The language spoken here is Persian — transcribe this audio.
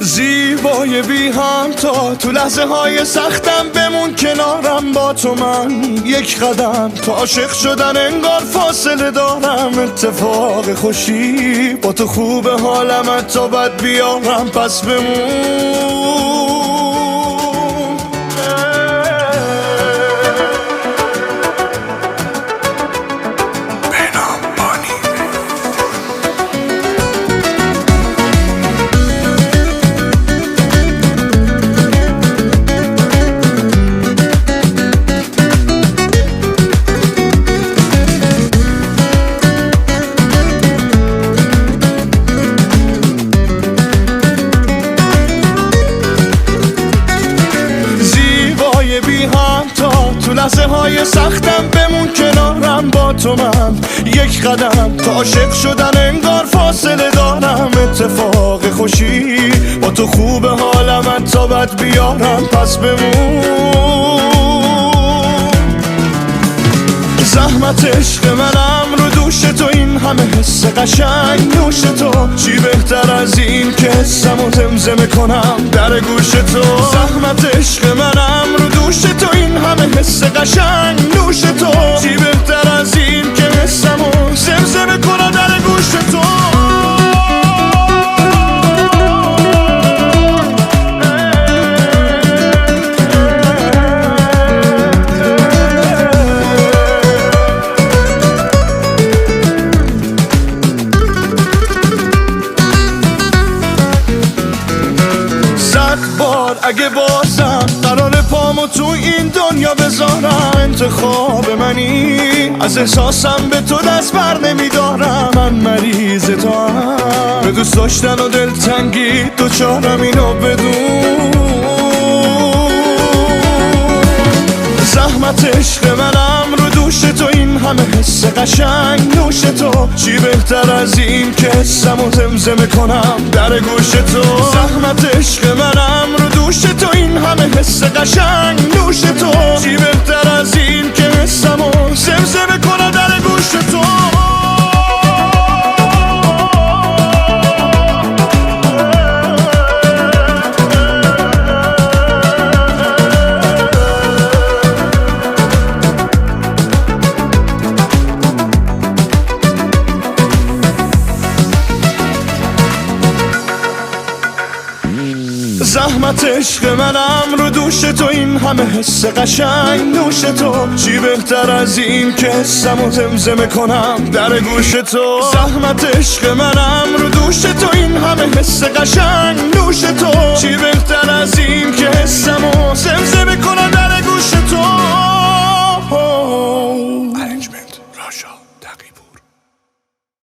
زیبای بی همتا تو لحظه های سختم بمون کنارم با تو من یک قدم تا عاشق شدن انگار فاصله دارم اتفاق خوشی با تو خوب حالم تا بد بیارم پس بمون بی همتا تو لحظه های سختم بمون کنارم با تو من یک قدم تا عاشق شدن انگار فاصله دارم اتفاق خوشی با تو خوب حالم تا بد بیارم پس بمون زحمت عشق منم رو دوش تو این همه حس قشنگ نوش تو چی بهتر از این که حسمو زمزمه کنم در گوش تو زحمت عشق منم رو دوش تو این همه حس قشنگ نوش تو چی بهتر از این که حسمو زمزمه کنم در گوش تو اگه بازم قرار پامو تو این دنیا بذارم انتخاب منی از احساسم به تو دست بر نمیدارم من مریض تو هم به دوست داشتن و دلتنگی دوچارم اینو بدون زحمت عشق منم رو دوش تو این همه حس قشنگ نوش تو چی بهتر از این که حسمو زمزمه کنم در گوش تو زحمت عشق منم رو دوش تو این همه حس قشنگ نوش تو چی بهتر از این که حسمو زمزمه کنم در گوش تو زحمت عشق منم رو دوش تو این همه حس قشنگ نوش تو چی بهتر از این که حسمو زمزمه کنم در گوش تو زحمت عشق منم رو دوش تو این همه حس قشنگ نوش تو چی بهتر از این که حسمو